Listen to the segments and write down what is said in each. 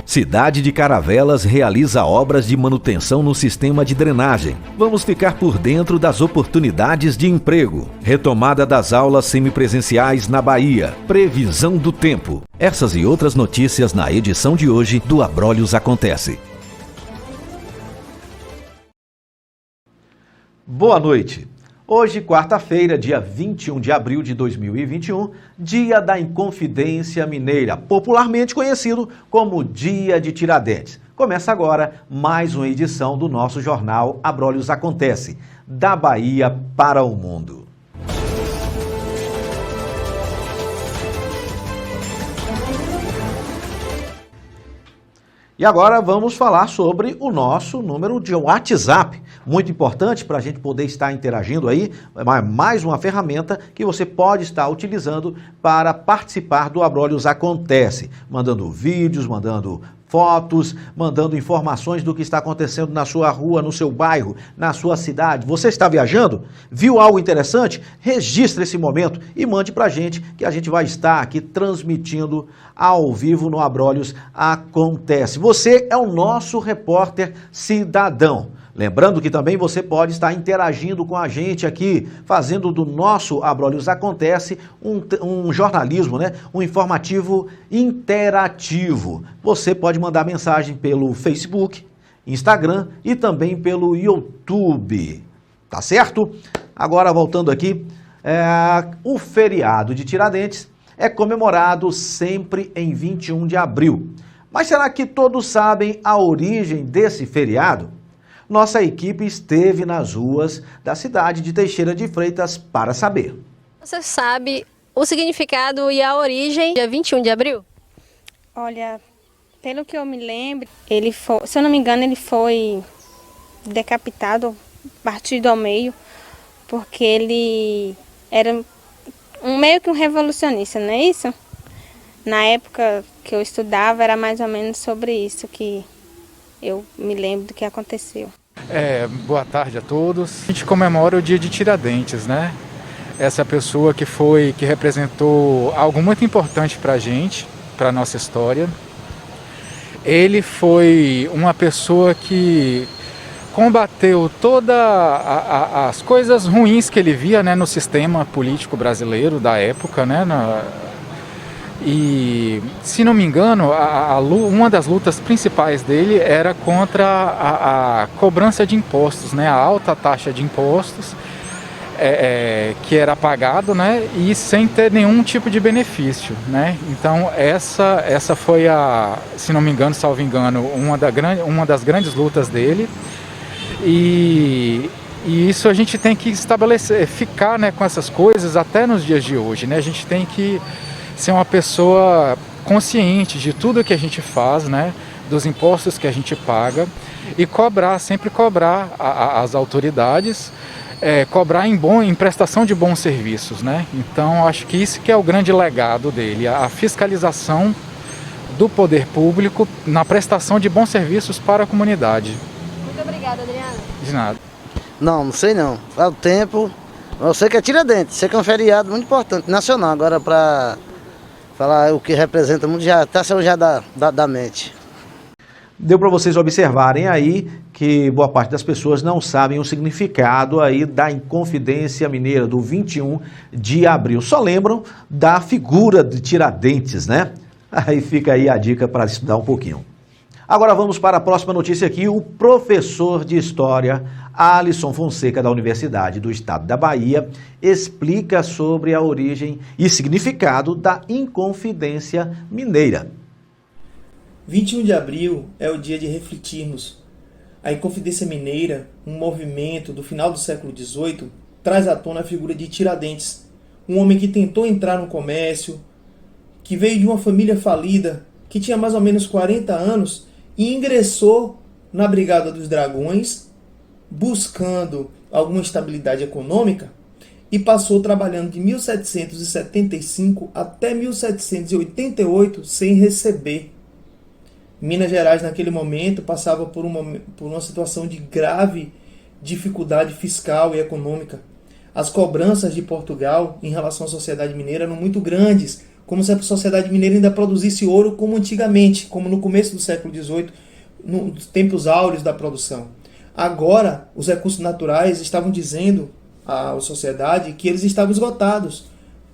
Cidade de Caravelas realiza obras de manutenção no sistema de drenagem. Vamos ficar por dentro das oportunidades de emprego. Retomada das aulas semipresenciais na Bahia. Previsão do tempo. Essas e outras notícias na edição de hoje do Abrolhos Acontece. Boa noite. Hoje, quarta-feira, dia 21 de abril de 2021, Dia da Inconfidência Mineira, popularmente conhecido como Dia de Tiradentes. Começa agora mais uma edição do nosso jornal Abrolhos Acontece, da Bahia para o mundo. E agora vamos falar sobre o nosso número de WhatsApp, muito importante para a gente poder estar interagindo aí, mais uma ferramenta que você pode estar utilizando para participar do Abrolhos Acontece, mandando vídeos, mandando fotos, mandando informações do que está acontecendo na sua rua, no seu bairro, na sua cidade. Você está viajando? Viu algo interessante? Registre esse momento e mande para a gente, que a gente vai estar aqui transmitindo ao vivo no Abrolhos Acontece. Você é o nosso repórter cidadão. Lembrando que também você pode estar interagindo com a gente aqui, fazendo do nosso Abrolhos Acontece um jornalismo, né? Um informativo interativo. Você pode mandar mensagem pelo Facebook, Instagram e também pelo YouTube. Tá certo? Agora voltando aqui, o feriado de Tiradentes é comemorado sempre em 21 de abril. Mas será que todos sabem a origem desse feriado? Nossa equipe esteve nas ruas da cidade de Teixeira de Freitas para saber. Você sabe o significado e a origem do dia 21 de abril? Olha, pelo que eu me lembro, ele foi, se eu não me engano, ele foi decapitado, partido ao meio, porque ele era meio que um revolucionista, não é isso? Na época que eu estudava, era mais ou menos sobre isso que eu me lembro do que aconteceu. Boa tarde a todos. A gente comemora o dia de Tiradentes, né? Essa pessoa que representou algo muito importante para a gente, para a nossa história. Ele foi uma pessoa que combateu todas as coisas ruins que ele via, né, no sistema político brasileiro da época, né? E, se não me engano, uma das lutas principais dele era contra a cobrança de impostos, né? A alta taxa de impostos que era pagado, né? E sem ter nenhum tipo de benefício, né? Então essa foi se não me engano, salvo engano, uma das grandes lutas dele. E isso a gente tem que estabelecer, ficar, né, com essas coisas até nos dias de hoje, né? A gente tem que ser uma pessoa consciente de tudo que a gente faz, né, dos impostos que a gente paga e sempre cobrar as autoridades, cobrar em prestação de bons serviços, né? Então acho que isso que é o grande legado dele, a fiscalização do poder público na prestação de bons serviços para a comunidade. Muito obrigada, Adriana. De nada. Não sei não. Faz o tempo. Eu sei que é Tiradentes, sei que é um feriado muito importante, nacional. Agora para falar o que representa muito já está saindo já da mente. Deu para vocês observarem aí que boa parte das pessoas não sabem o significado aí da Inconfidência Mineira, do 21 de abril. Só lembram da figura de Tiradentes, né? Aí fica aí a dica para estudar um pouquinho. Agora vamos para a próxima notícia aqui. O professor de História, Alisson Fonseca, da Universidade do Estado da Bahia, explica sobre a origem e significado da Inconfidência Mineira. 21 de abril é o dia de refletirmos. A Inconfidência Mineira, um movimento do final do século XVIII, traz à tona a figura de Tiradentes, um homem que tentou entrar no comércio, que veio de uma família falida, que tinha mais ou menos 40 anos e ingressou na Brigada dos Dragões, buscando alguma estabilidade econômica, e passou trabalhando de 1775 até 1788 sem receber. Minas Gerais, naquele momento, passava por uma situação de grave dificuldade fiscal e econômica. As cobranças de Portugal em relação à sociedade mineira eram muito grandes, como se a sociedade mineira ainda produzisse ouro como antigamente, como no começo do século XVIII, nos tempos áureos da produção. Agora, os recursos naturais estavam dizendo à sociedade que eles estavam esgotados.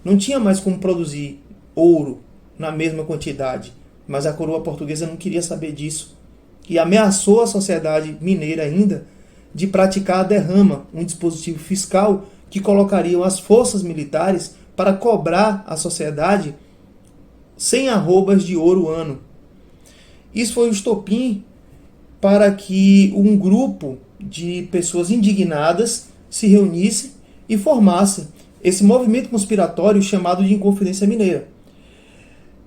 Não tinha mais como produzir ouro na mesma quantidade, mas a coroa portuguesa não queria saber disso e ameaçou a sociedade mineira ainda de praticar a derrama, um dispositivo fiscal que colocaria as forças militares para cobrar a sociedade 100 arrobas de ouro ano. Isso foi o estopim para que um grupo de pessoas indignadas se reunisse e formasse esse movimento conspiratório chamado de Inconfidência Mineira.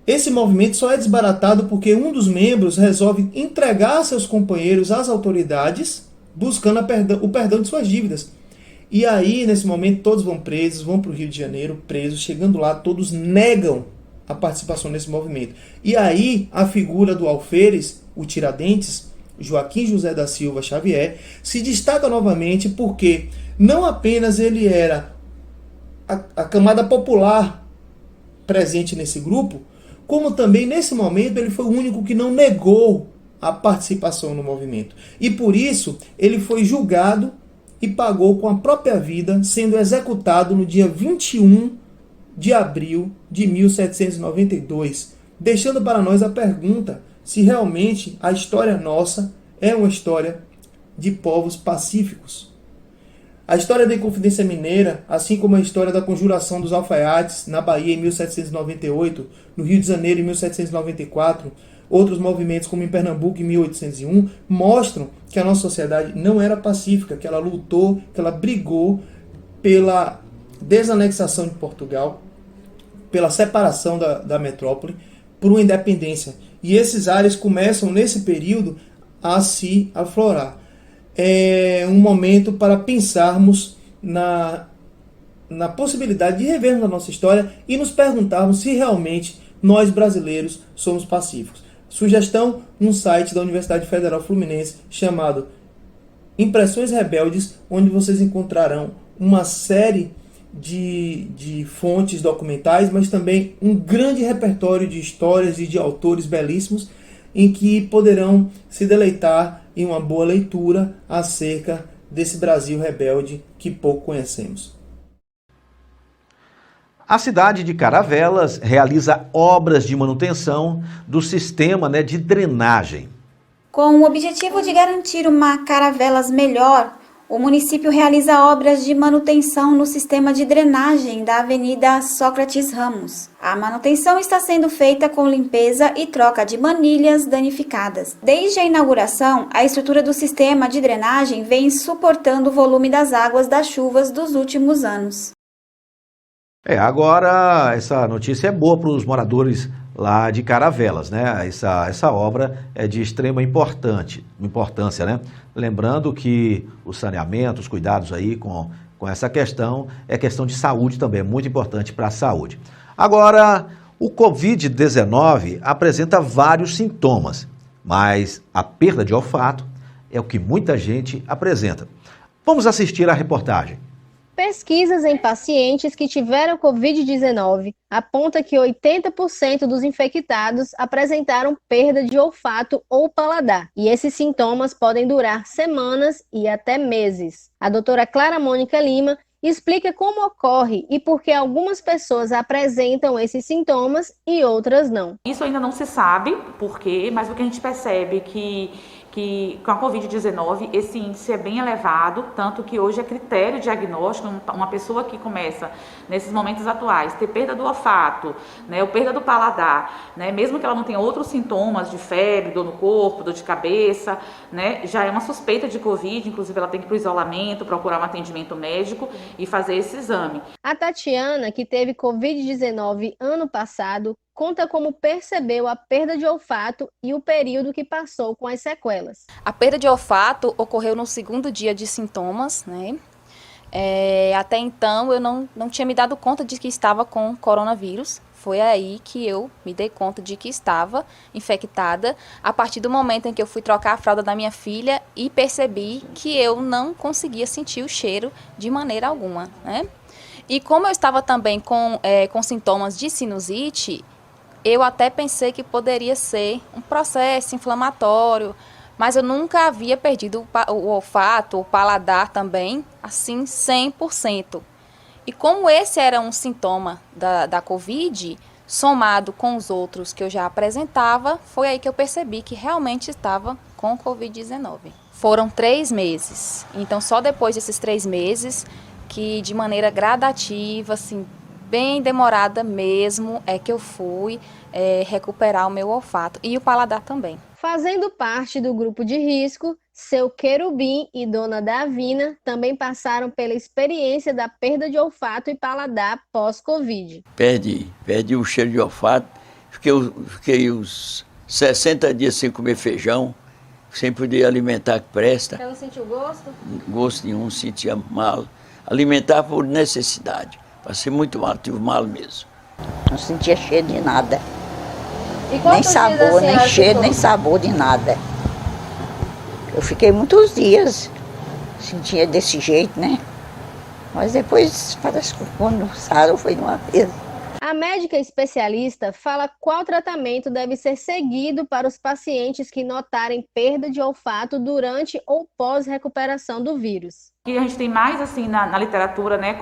Esse movimento só é desbaratado porque um dos membros resolve entregar seus companheiros às autoridades, buscando o perdão de suas dívidas. E aí, nesse momento, todos vão presos, vão para o Rio de Janeiro, presos. Chegando lá, todos negam a participação nesse movimento. E aí, a figura do alferes, o Tiradentes, Joaquim José da Silva Xavier, se destaca novamente porque não apenas ele era a camada popular presente nesse grupo, como também nesse momento ele foi o único que não negou a participação no movimento. E por isso ele foi julgado e pagou com a própria vida, sendo executado no dia 21 de abril de 1792, deixando para nós a pergunta se realmente a história nossa é uma história de povos pacíficos. A história da Inconfidência Mineira, assim como a história da Conjuração dos Alfaiates na Bahia em 1798, no Rio de Janeiro em 1794, outros movimentos como em Pernambuco em 1801, mostram que a nossa sociedade não era pacífica, que ela lutou, que ela brigou pela desanexação de Portugal, pela separação da metrópole, por uma independência. E esses ares começam nesse período a se aflorar. É um momento para pensarmos na possibilidade de revermos a nossa história e nos perguntarmos se realmente nós brasileiros somos pacíficos. Sugestão, um site da Universidade Federal Fluminense chamado Impressões Rebeldes, onde vocês encontrarão uma série de fontes documentais, mas também um grande repertório de histórias e de autores belíssimos em que poderão se deleitar em uma boa leitura acerca desse Brasil rebelde que pouco conhecemos. A cidade de Caravelas realiza obras de manutenção do sistema de drenagem. Com o objetivo de garantir uma Caravelas melhor, o município realiza obras de manutenção no sistema de drenagem da Avenida Sócrates Ramos. A manutenção está sendo feita com limpeza e troca de manilhas danificadas. Desde a inauguração, a estrutura do sistema de drenagem vem suportando o volume das águas das chuvas dos últimos anos. Agora essa notícia é boa para os moradores lá de Caravelas, né? Essa obra é de extrema importância, né? Lembrando que o saneamento, os cuidados aí com essa questão, é questão de saúde também, é muito importante para a saúde. Agora, o Covid-19 apresenta vários sintomas, mas a perda de olfato é o que muita gente apresenta. Vamos assistir a reportagem. Pesquisas em pacientes que tiveram Covid-19 apontam que 80% dos infectados apresentaram perda de olfato ou paladar, e esses sintomas podem durar semanas e até meses. A doutora Clara Mônica Lima explica como ocorre e por que algumas pessoas apresentam esses sintomas e outras não. Isso ainda não se sabe por quê, mas o que a gente percebe que com a Covid-19 esse índice é bem elevado, tanto que hoje é critério diagnóstico, uma pessoa que começa, nesses momentos atuais, ter perda do olfato, né, ou perda do paladar, né, mesmo que ela não tenha outros sintomas de febre, dor no corpo, dor de cabeça, né, já é uma suspeita de Covid, inclusive ela tem que ir para o isolamento, procurar um atendimento médico e fazer esse exame. A Tatiana, que teve Covid-19 ano passado, conta como percebeu a perda de olfato e o período que passou com as sequelas. A perda de olfato ocorreu no segundo dia de sintomas, né? Até então eu não tinha me dado conta de que estava com coronavírus. Foi aí que eu me dei conta de que estava infectada, a partir do momento em que eu fui trocar a fralda da minha filha e percebi que eu não conseguia sentir o cheiro de maneira alguma, né? E como eu estava também com sintomas de sinusite, eu até pensei que poderia ser um processo inflamatório, mas eu nunca havia perdido o olfato, o paladar também, assim, 100%. E como esse era um sintoma da Covid, somado com os outros que eu já apresentava, foi aí que eu percebi que realmente estava com Covid-19. Foram 3 meses, então só depois desses 3 meses, que de maneira gradativa, assim, bem demorada mesmo, é que eu fui recuperar o meu olfato e o paladar também. Fazendo parte do grupo de risco, seu Querubim e dona Davina também passaram pela experiência da perda de olfato e paladar pós-Covid. Perdi o cheiro de olfato, fiquei uns 60 dias sem comer feijão, sem poder alimentar que presta. Você não sentiu gosto? Gosto nenhum, sentia mal. Alimentar por necessidade. Passei muito mal, tive mal mesmo. Não sentia cheiro de nada. Nem sabor, nem cheiro, nem sabor de nada. Eu fiquei muitos dias, sentia desse jeito, né? Mas depois, parece que quando sarou foi de uma vez. A médica especialista fala qual tratamento deve ser seguido para os pacientes que notarem perda de olfato durante ou pós-recuperação do vírus. O que a gente tem mais assim na literatura, né,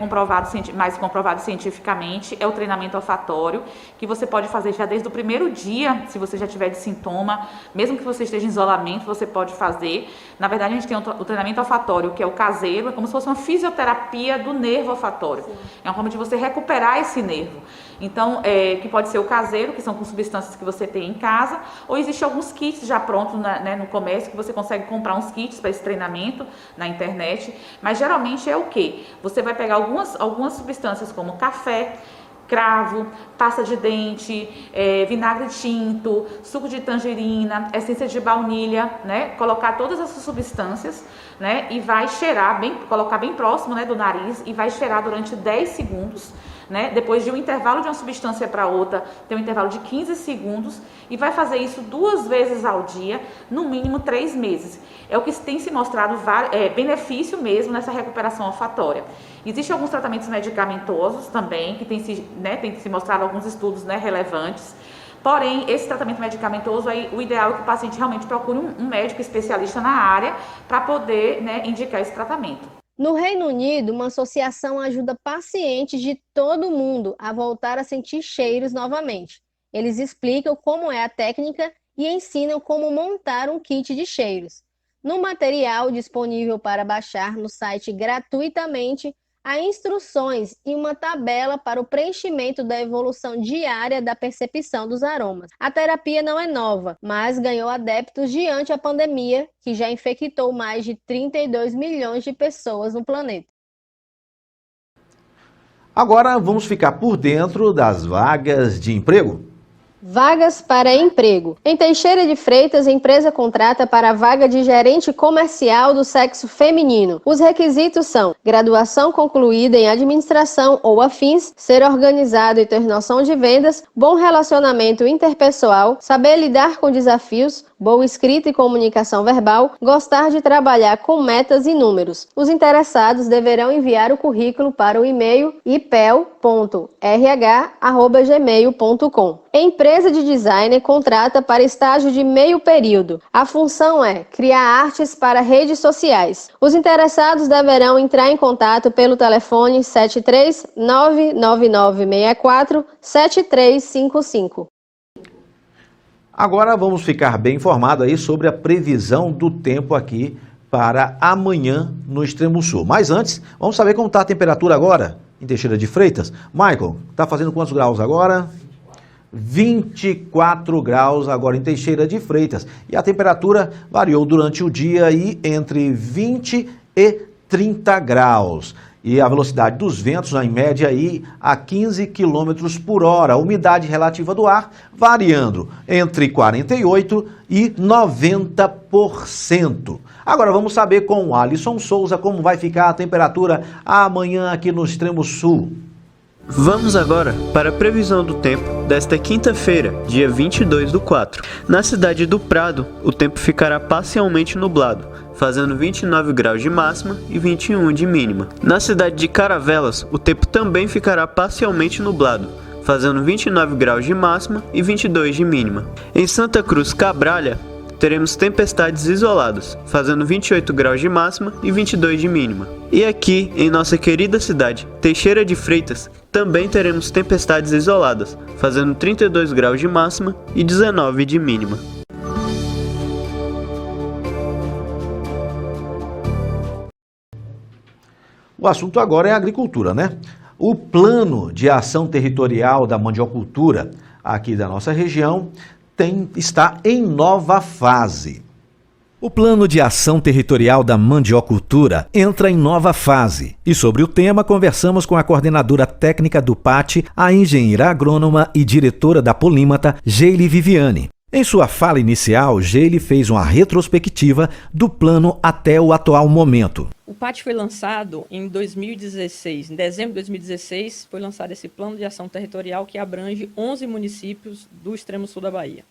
mais comprovado cientificamente, é o treinamento olfatório, que você pode fazer já desde o primeiro dia, se você já tiver de sintoma, mesmo que você esteja em isolamento, você pode fazer. Na verdade, a gente tem o treinamento olfatório, que é o caseiro, é como se fosse uma fisioterapia do nervo olfatório. Sim. É uma forma de você recuperar esse nervo. Então, que pode ser o caseiro, que são com substâncias que você tem em casa, ou existe alguns kits já prontos no comércio, que você consegue comprar uns kits para esse treinamento na internet. Mas geralmente é o quê? Você vai pegar algumas substâncias como café, cravo, pasta de dente, vinagre tinto, suco de tangerina, essência de baunilha, né? Colocar todas essas substâncias, né? E vai cheirar, colocar bem próximo, né, do nariz e vai cheirar durante 10 segundos. Né? Depois de um intervalo de uma substância para outra, tem um intervalo de 15 segundos e vai fazer isso 2 vezes ao dia, no mínimo 3 meses. É o que tem se mostrado benefício mesmo nessa recuperação olfatória. Existem alguns tratamentos medicamentosos também, que tem se mostrado alguns estudos, né, relevantes. Porém, esse tratamento medicamentoso, aí, o ideal é que o paciente realmente procure um médico especialista na área para poder, né, indicar esse tratamento. No Reino Unido, uma associação ajuda pacientes de todo o mundo a voltar a sentir cheiros novamente. Eles explicam como é a técnica e ensinam como montar um kit de cheiros. No material disponível para baixar no site gratuitamente, há instruções e uma tabela para o preenchimento da evolução diária da percepção dos aromas. A terapia não é nova, mas ganhou adeptos diante a pandemia, que já infectou mais de 32 milhões de pessoas no planeta. Agora vamos ficar por dentro das vagas de emprego. Vagas para emprego. Em Teixeira de Freitas, a empresa contrata para a vaga de gerente comercial do sexo feminino. Os requisitos são graduação concluída em administração ou afins, ser organizado e ter noção de vendas, bom relacionamento interpessoal, saber lidar com desafios, boa escrita e comunicação verbal, gostar de trabalhar com metas e números. Os interessados deverão enviar o currículo para o e-mail ipel.rh@gmail.com. Empresa de designer contrata para estágio de meio período. A função é criar artes para redes sociais. Os interessados deverão entrar em contato pelo telefone 73 99964 7355. Agora vamos ficar bem informados aí sobre a previsão do tempo aqui para amanhã no Extremo Sul. Mas antes, vamos saber como está a temperatura agora em Teixeira de Freitas. Michael, está fazendo quantos graus agora? 24 graus agora em Teixeira de Freitas. E a temperatura variou durante o dia aí entre 20 e 30 graus. E a velocidade dos ventos, em média, aí a 15 km por hora. A umidade relativa do ar variando entre 48% e 90%. Agora vamos saber com o Alisson Souza como vai ficar a temperatura amanhã aqui no Extremo Sul. Vamos agora para a previsão do tempo desta quinta-feira, dia 22/4. Na cidade do Prado, o tempo ficará parcialmente nublado, fazendo 29 graus de máxima e 21 de mínima. Na cidade de Caravelas, o tempo também ficará parcialmente nublado, fazendo 29 graus de máxima e 22 de mínima. Em Santa Cruz Cabralha, teremos tempestades isoladas, fazendo 28 graus de máxima e 22 de mínima. E aqui, em nossa querida cidade, Teixeira de Freitas, também teremos tempestades isoladas, fazendo 32 graus de máxima e 19 de mínima. O assunto agora é a agricultura, né? O Plano de Ação Territorial da Mandiocultura, aqui da nossa região, está em nova fase. O Plano de Ação Territorial da Mandiocultura entra em nova fase. E sobre o tema, conversamos com a coordenadora técnica do PAT, a engenheira agrônoma e diretora da Polímata, Geile Viviane. Em sua fala inicial, Geile fez uma retrospectiva do plano até o atual momento. O PAT foi lançado em 2016, em dezembro de 2016, foi lançado esse Plano de Ação Territorial que abrange 11 municípios do extremo sul da Bahia.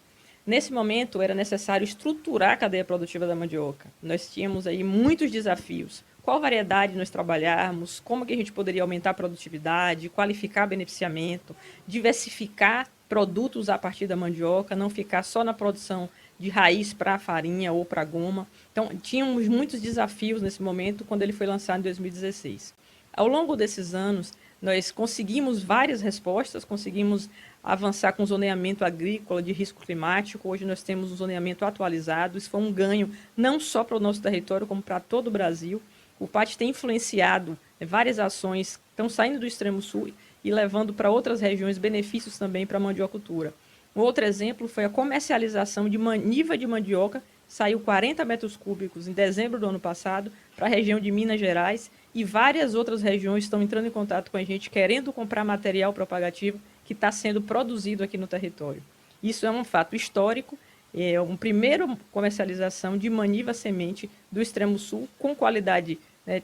Nesse momento, era necessário estruturar a cadeia produtiva da mandioca. Nós tínhamos aí muitos desafios. Qual variedade nós trabalharmos, como que a gente poderia aumentar a produtividade, qualificar beneficiamento, diversificar produtos a partir da mandioca, não ficar só na produção de raiz para farinha ou para goma. Então, tínhamos muitos desafios nesse momento quando ele foi lançado em 2016. Ao longo desses anos, nós conseguimos várias respostas, conseguimos avançar com o zoneamento agrícola de risco climático. Hoje nós temos um zoneamento atualizado. Isso foi um ganho não só para o nosso território, como para todo o Brasil. O PAT tem influenciado várias ações que estão saindo do extremo sul e levando para outras regiões benefícios também para a mandiocultura. Um outro exemplo foi a comercialização de maniva de mandioca, saiu 40 metros cúbicos em dezembro do ano passado para a região de Minas Gerais, e várias outras regiões estão entrando em contato com a gente querendo comprar material propagativo que está sendo produzido aqui no território. Isso é um fato histórico, é uma primeira comercialização de maniva semente do extremo sul com qualidade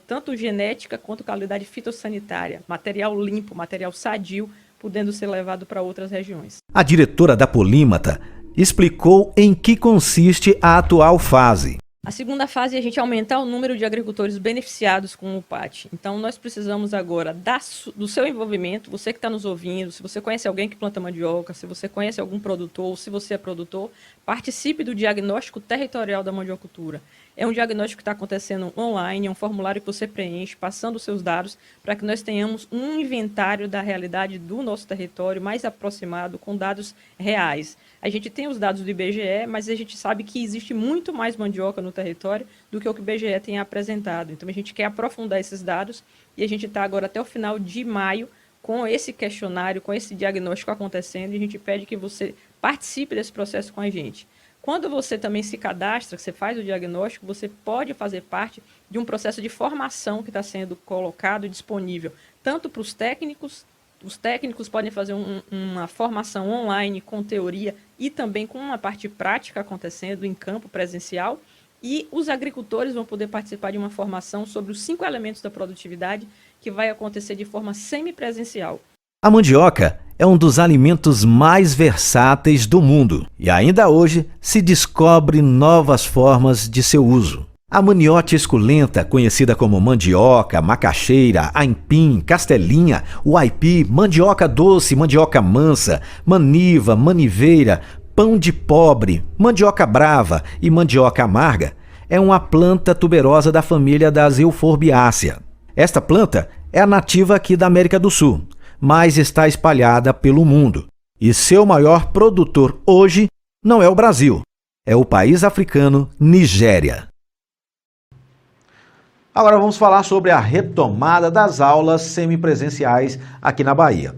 tanto genética quanto qualidade fitossanitária, material limpo, material sadio, podendo ser levado para outras regiões. A diretora da Polímata explicou em que consiste a atual fase. A segunda fase é a gente aumentar o número de agricultores beneficiados com o PAT. Então, nós precisamos agora do seu envolvimento, você que está nos ouvindo, se você conhece alguém que planta mandioca, se você conhece algum produtor, ou se você é produtor, participe do diagnóstico territorial da mandiocultura. É um diagnóstico que está acontecendo online, é um formulário que você preenche, passando os seus dados, para que nós tenhamos um inventário da realidade do nosso território mais aproximado, com dados reais. A gente tem os dados do IBGE, mas a gente sabe que existe muito mais mandioca no território do que o que o IBGE tem apresentado. Então, a gente quer aprofundar esses dados e a gente está agora até o final de maio com esse questionário, com esse diagnóstico acontecendo, e a gente pede que você participe desse processo com a gente. Quando você também se cadastra, que você faz o diagnóstico, você pode fazer parte de um processo de formação que está sendo colocado e disponível tanto para os técnicos. Os técnicos podem fazer uma formação online com teoria e também com uma parte prática acontecendo em campo presencial. E os agricultores vão poder participar de uma formação sobre os 5 elementos da produtividade que vai acontecer de forma semipresencial. A mandioca é um dos alimentos mais versáteis do mundo e ainda hoje se descobre novas formas de seu uso. A maniote esculenta, conhecida como mandioca, macaxeira, aipim, castelinha, uaipi, mandioca doce, mandioca mansa, maniva, maniveira, pão de pobre, mandioca brava e mandioca amarga, é uma planta tuberosa da família das Euphorbiaceae. Esta planta é a nativa aqui da América do Sul, mas está espalhada pelo mundo. E seu maior produtor hoje não é o Brasil, é o país africano Nigéria. Agora vamos falar sobre a retomada das aulas semipresenciais aqui na Bahia.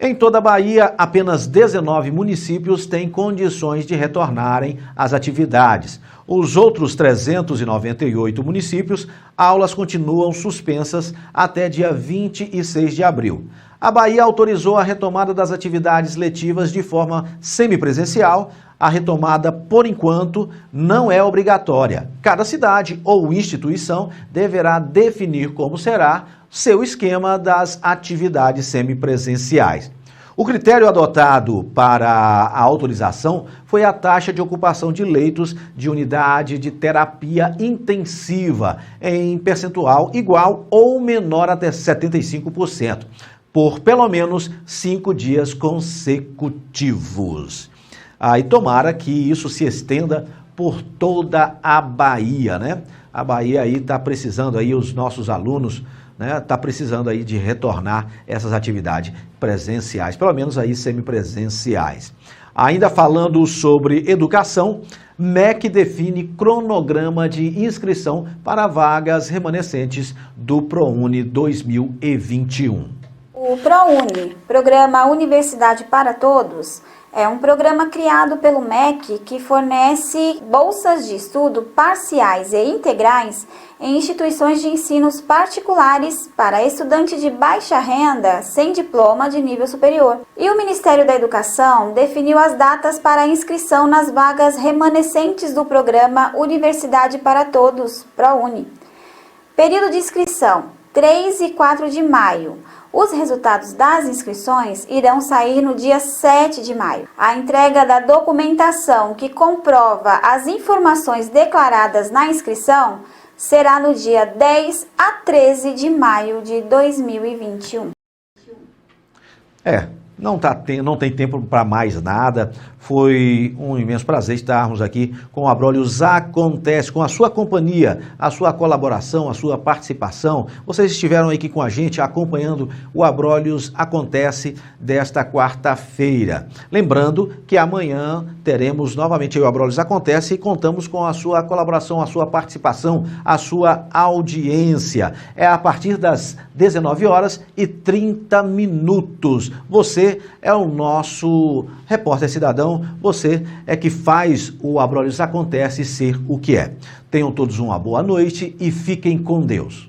Em toda a Bahia, apenas 19 municípios têm condições de retornarem às atividades. Os outros 398 municípios, aulas continuam suspensas até dia 26 de abril. A Bahia autorizou a retomada das atividades letivas de forma semipresencial. A retomada, por enquanto, não é obrigatória. Cada cidade ou instituição deverá definir como será seu esquema das atividades semipresenciais. O critério adotado para a autorização foi a taxa de ocupação de leitos de unidade de terapia intensiva em percentual igual ou menor até 75%, por pelo menos 5 dias consecutivos. E tomara que isso se estenda por toda a Bahia, né? A Bahia aí está precisando, aí os nossos alunos, né, tá precisando aí de retornar essas atividades presenciais, pelo menos aí semipresenciais. Ainda falando sobre educação, MEC define cronograma de inscrição para vagas remanescentes do ProUni 2021. O ProUni, Programa Universidade para Todos, é um programa criado pelo MEC que fornece bolsas de estudo parciais e integrais em instituições de ensinos particulares para estudantes de baixa renda sem diploma de nível superior. E o Ministério da Educação definiu as datas para a inscrição nas vagas remanescentes do programa Universidade para Todos, ProUni. Período de inscrição, 3 e 4 de maio. Os resultados das inscrições irão sair no dia 7 de maio. A entrega da documentação que comprova as informações declaradas na inscrição será no dia 10 a 13 de maio de 2021. Não tem tempo para mais nada. Foi um imenso prazer estarmos aqui com o Abrolhos Acontece, com a sua companhia, a sua colaboração, a sua participação. Vocês estiveram aqui com a gente acompanhando o Abrolhos Acontece desta quarta-feira. Lembrando que amanhã teremos novamente o Abrolhos Acontece e contamos com a sua colaboração, a sua participação, a sua audiência. É a partir das 19h30. Você é o nosso repórter cidadão, você é que faz o Abrolhos Acontece ser o que é. Tenham todos uma boa noite e fiquem com Deus.